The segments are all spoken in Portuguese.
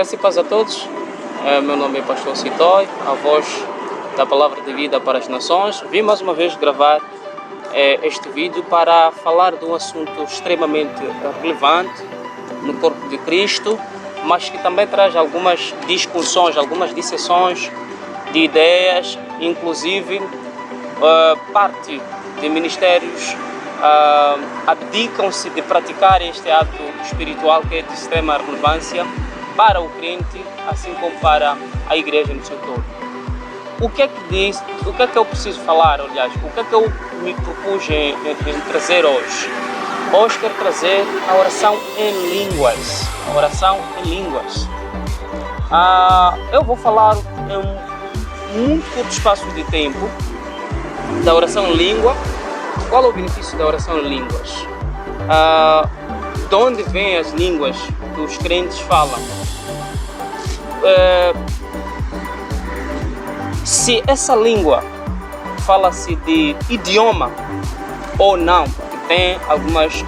Graças e paz a todos. Meu nome é Pastor Citói, a voz da Palavra de Vida para as Nações. Vim mais uma vez gravar este vídeo para falar de um assunto extremamente relevante no corpo de Cristo, mas que também traz algumas discussões, algumas disseções de ideias, inclusive parte de ministérios abdicam-se de praticar este ato espiritual que é de extrema relevância para o crente, assim como para a igreja no seu todo. O que é que eu preciso falar, aliás, o que é que eu me propus em trazer hoje? Hoje quero trazer a oração em línguas. A oração em línguas. Eu vou falar em muito curto espaço de tempo da oração em língua. Qual é o benefício da oração em línguas? De onde vêm as línguas que os crentes falam? Se essa língua fala-se de idioma ou não, porque tem algumas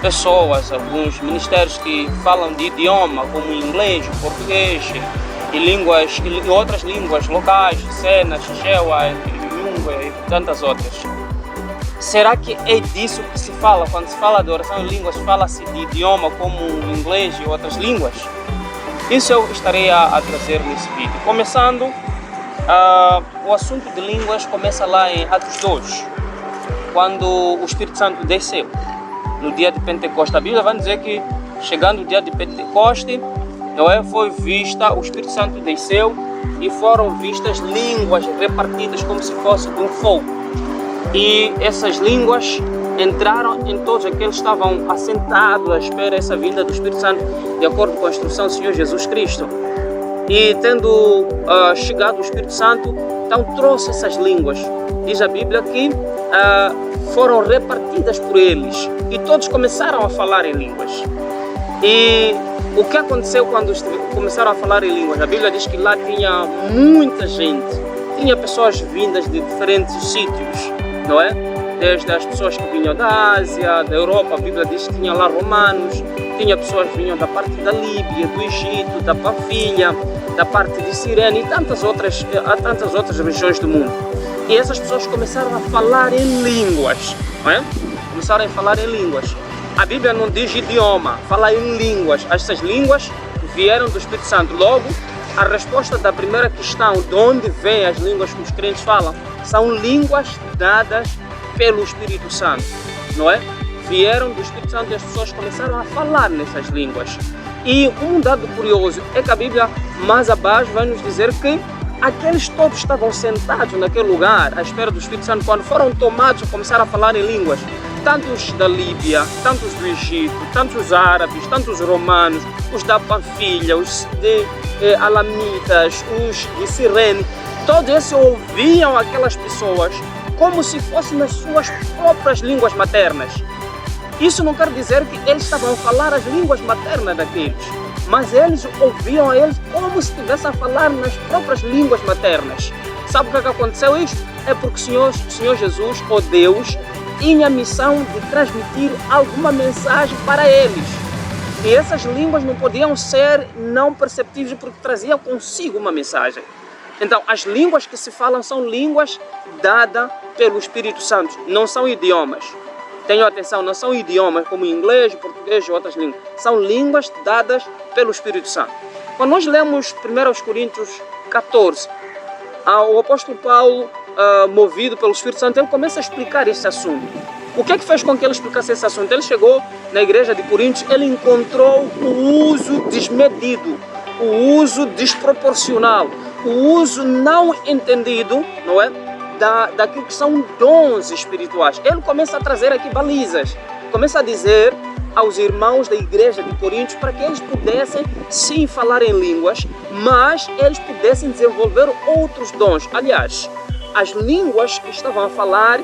pessoas, alguns ministérios que falam de idioma, como inglês, português e outras línguas locais, Sena, Xichewa, Yungwe e tantas outras. Será que é disso que se fala? Quando se fala de oração em línguas, fala-se de idioma como inglês e outras línguas? Isso eu estarei a trazer nesse vídeo. Começando, o assunto de línguas começa lá em Atos 2, quando o Espírito Santo desceu, no dia de Pentecostes. A Bíblia vai dizer que, chegando o dia de Pentecostes, foi vista, o Espírito Santo desceu e foram vistas línguas repartidas como se fosse de um fogo. E essas línguas entraram em todos aqueles que estavam assentados à espera dessa vinda do Espírito Santo, de acordo com a instrução do Senhor Jesus Cristo. E tendo chegado o Espírito Santo, então trouxe essas línguas. Diz a Bíblia que foram repartidas por eles e todos começaram a falar em línguas. E o que aconteceu quando começaram a falar em línguas? A Bíblia diz que lá tinha muita gente, tinha pessoas vindas de diferentes sítios, não é? Desde as pessoas que vinham da Ásia, da Europa. A Bíblia diz que tinha lá romanos, tinha pessoas que vinham da parte da Líbia, do Egito, da Panfilha, da parte de Cirene e tantas outras regiões do mundo. E essas pessoas começaram a falar em línguas, não é? Começaram a falar em línguas. A Bíblia não diz idioma, fala em línguas. Essas línguas vieram do Espírito Santo. Logo, a resposta da primeira questão, de onde vêm as línguas que os crentes falam, são línguas dadas pelo Espírito Santo, não é? Vieram do Espírito Santo e as pessoas começaram a falar nessas línguas. E um dado curioso é que a Bíblia, mais abaixo, vai nos dizer que aqueles todos estavam sentados naquele lugar, à espera do Espírito Santo, quando foram tomados e começaram a falar em línguas. Tantos da Líbia, tantos do Egito, tantos árabes, tantos romanos, os da Panfilha, os de Alamitas, os de Cirene, todos esses ouviam aquelas pessoas como se fossem nas suas próprias línguas maternas. Isso não quer dizer que eles estavam a falar as línguas maternas daqueles, mas eles ouviam a eles como se estivessem a falar nas próprias línguas maternas. Sabe o que aconteceu isso? É porque o Senhor Jesus, ou Deus, tinha a missão de transmitir alguma mensagem para eles. E essas línguas não podiam ser não perceptíveis porque traziam consigo uma mensagem. Então, as línguas que se falam são línguas dadas pelo Espírito Santo, não são idiomas. Tenham atenção, não são idiomas como inglês, português e outras línguas. São línguas dadas pelo Espírito Santo. Quando nós lemos 1 Coríntios 14, o apóstolo Paulo, movido pelo Espírito Santo, ele começa a explicar esse assunto. O que é que fez com que ele explicasse esse assunto? Ele chegou na igreja de Coríntios, ele encontrou o uso desmedido, o uso desproporcional, o uso não entendido, não é? Daquilo que são dons espirituais. Ele começa a trazer aqui balizas, começa a dizer aos irmãos da igreja de Coríntios para que eles pudessem sim falar em línguas, mas eles pudessem desenvolver outros dons. Aliás, as línguas que estavam a falar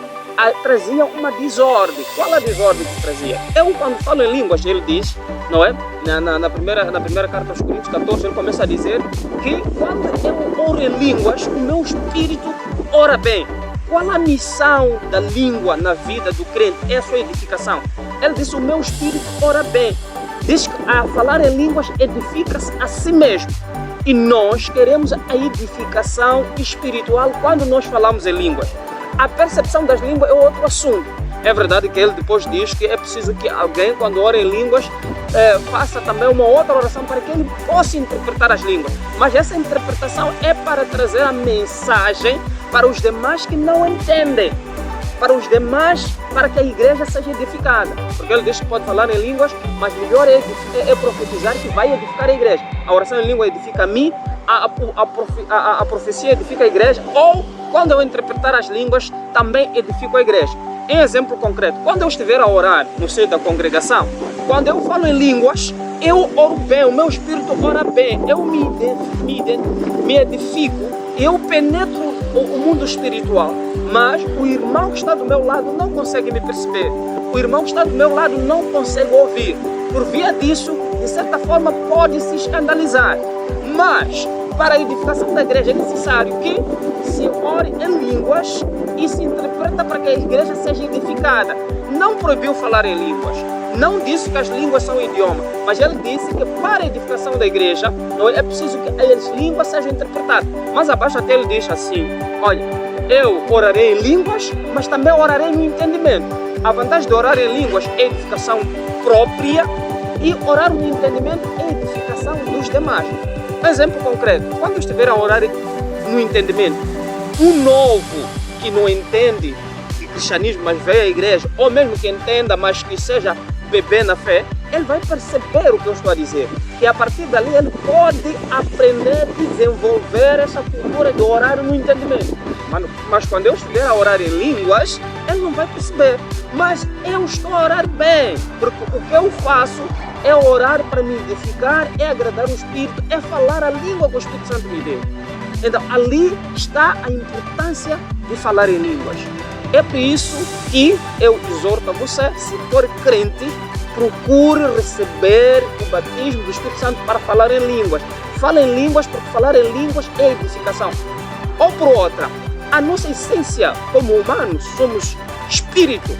traziam uma desordem. Qual a desordem que trazia? Eu, quando falo em línguas, ele diz, não é? Na primeira carta aos Coríntios 14, ele começa a dizer que quando eu oro em línguas, o meu espírito ora bem. Qual a missão da língua na vida do crente? É a sua edificação. Ele diz, o meu espírito ora bem. Diz que a falar em línguas edifica-se a si mesmo. E nós queremos a edificação espiritual quando nós falamos em línguas. A percepção das línguas é outro assunto. É verdade que ele depois diz que é preciso que alguém, quando ora em línguas, faça também uma outra oração para que ele possa interpretar as línguas. Mas essa interpretação é para trazer a mensagem para os demais que não entendem. Para os demais, para que a igreja seja edificada. Porque ele diz que pode falar em línguas, mas melhor é profetizar que vai edificar a igreja. A oração em língua edifica a mim, a profecia edifica a igreja, ou quando eu interpretar as línguas, também edifico a igreja. Em exemplo concreto, quando eu estiver a orar no seio da congregação, quando eu falo em línguas, eu oro bem, o meu espírito ora bem, eu me edifico, eu penetro o mundo espiritual, mas o irmão que está do meu lado não consegue me perceber, o irmão que está do meu lado não consegue ouvir. Por via disso, de certa forma, pode se escandalizar, mas para a edificação da igreja é necessário que se ore em línguas e se interpreta para que a igreja seja edificada. Não proibiu falar em línguas, não disse que as línguas são idioma, mas ele disse que para a edificação da igreja é preciso que as línguas sejam interpretadas. Mas abaixo até ele diz assim: olha, eu orarei em línguas, mas também orarei no entendimento. A vantagem de orar em línguas é edificação própria e orar no entendimento é edificação dos demais. Exemplo concreto, quando estiver a orar no entendimento, um novo que não entende de cristianismo, mas veio à igreja, ou mesmo que entenda, mas que seja bebê na fé, ele vai perceber o que eu estou a dizer. E a partir dali ele pode aprender e desenvolver essa cultura de orar no entendimento. Mas quando eu estiver a orar em línguas, ele não vai perceber. Mas eu estou a orar bem, porque o que eu faço é orar para me edificar, é agradar o Espírito, é falar a língua que o Espírito Santo me deu. Então ali está a importância de falar em línguas. É por isso que eu exorto a você, se for crente, procure receber o batismo do Espírito Santo para falar em línguas. Fala em línguas, porque falar em línguas é edificação. Ou por outra, a nossa essência como humanos, somos espírito.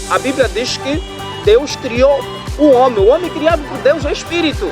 A Bíblia diz que Deus criou o homem criado por Deus é espírito.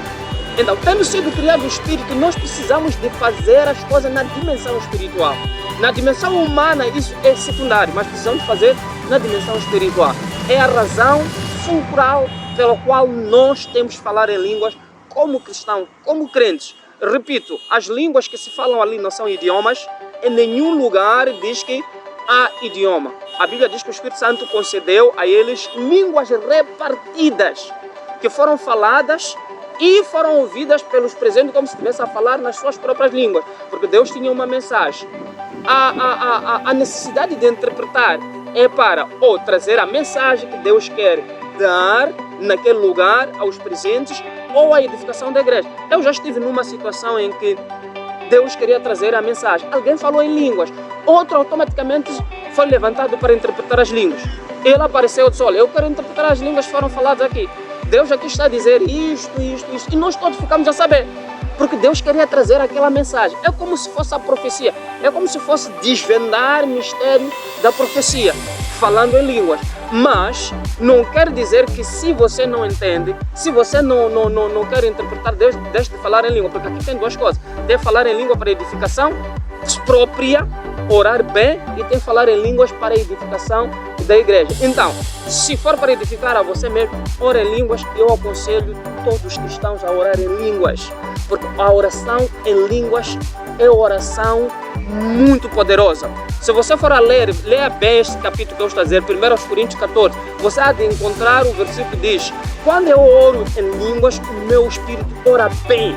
Então, tendo sido criado o espírito, nós precisamos de fazer as coisas na dimensão espiritual. Na dimensão humana isso é secundário, mas precisamos fazer na dimensão espiritual. É a razão fulcral pela qual nós temos que falar em línguas como cristãos, como crentes. Repito, as línguas que se falam ali não são idiomas, em nenhum lugar diz que há idioma. A Bíblia diz que o Espírito Santo concedeu a eles línguas repartidas, que foram faladas e foram ouvidas pelos presentes como se estivessem a falar nas suas próprias línguas, porque Deus tinha uma mensagem. A necessidade de interpretar é para ou trazer a mensagem que Deus quer dar naquele lugar aos presentes ou a edificação da igreja. Eu já estive numa situação em que Deus queria trazer a mensagem. Alguém falou em línguas, outro automaticamente foi levantado para interpretar as línguas. Ele apareceu e disse: olha, eu quero interpretar as línguas que foram faladas aqui. Deus aqui está a dizer isto. E nós todos ficamos a saber. Porque Deus queria trazer aquela mensagem. É como se fosse a profecia. É como se fosse desvendar o mistério da profecia, falando em línguas. Mas não quer dizer que se você não entende, se você não quer interpretar, Deus deixe de falar em língua. Porque aqui tem duas coisas. Tem falar em língua para edificação própria, orar bem, e tem falar em línguas para edificação da igreja. Então, se for para edificar a você mesmo, ore em línguas. Eu aconselho todos os cristãos a orar em línguas, porque a oração em línguas é oração muito poderosa. Se você for a ler, leia bem este capítulo que eu estou a dizer, 1 Coríntios 14, você há de encontrar o versículo que diz: quando eu oro em línguas, o meu espírito ora bem.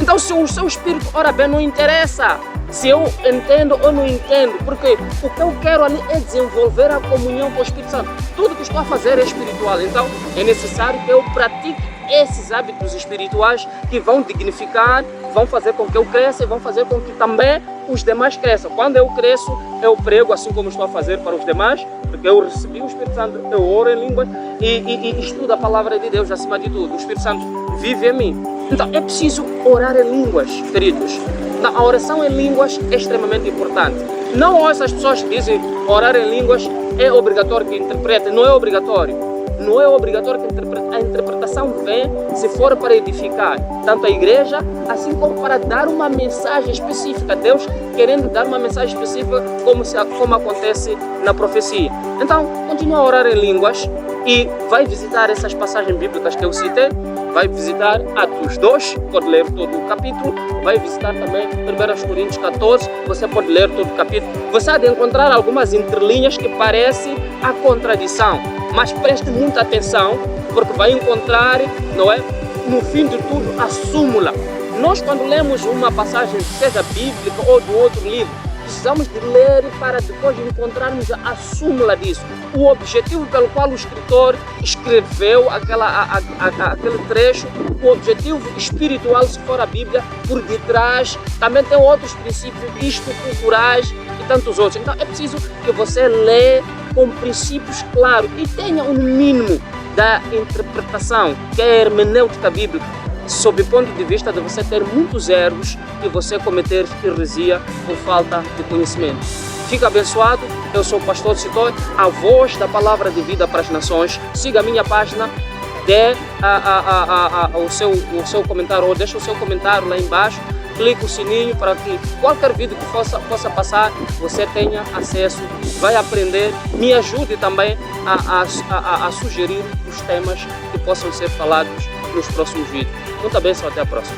Então, se o seu espírito ora bem, não interessa se eu entendo ou não entendo, porque o que eu quero ali é desenvolver a comunhão com o Espírito Santo. Tudo que estou a fazer é espiritual, então é necessário que eu pratique esses hábitos espirituais que vão dignificar, vão fazer com que eu cresça e vão fazer com que também os demais cresçam. Quando eu cresço, eu prego assim como estou a fazer para os demais, porque eu recebi o Espírito Santo, eu oro em línguas e estudo a palavra de Deus acima de tudo. O Espírito Santo vive em mim. Então é preciso orar em línguas, queridos. A oração em línguas é extremamente importante. Não ouço as pessoas que dizem orar em línguas é obrigatório que interpretem. Não é obrigatório. Não é obrigatório que interpretem. A interpretação vem se for para edificar tanto a igreja, assim como para dar uma mensagem específica. Deus querendo dar uma mensagem específica, como acontece na profecia. Então, continua a orar em línguas e vai visitar essas passagens bíblicas que eu citei. Vai visitar Atos 2, pode ler todo o capítulo. Vai visitar também 1 Coríntios 14, você pode ler todo o capítulo. Você há de encontrar algumas entrelinhas que parecem a contradição, mas preste muita atenção, porque vai encontrar, não é, no fim de tudo, a súmula. Nós, quando lemos uma passagem, seja bíblica ou de outro livro, precisamos de ler para depois encontrarmos a súmula disso. O objetivo pelo qual o escritor escreveu aquele trecho, o objetivo espiritual, se for a Bíblia, por detrás, também tem outros princípios, isto, culturais e tantos outros. Então é preciso que você lê com princípios claros e tenha um mínimo da interpretação, que é a hermenêutica bíblica, sob o ponto de vista de você ter muitos erros e você cometer heresia por falta de conhecimento. Fica abençoado, eu sou o pastor Citor, a voz da palavra de vida para as nações. Siga a minha página, dê o seu comentário, ou deixa o seu comentário lá embaixo, clique o sininho para que qualquer vídeo que possa passar, você tenha acesso, vai aprender, me ajude também a sugerir os temas que possam ser falados nos próximos vídeos. Muita bênção, até a próxima.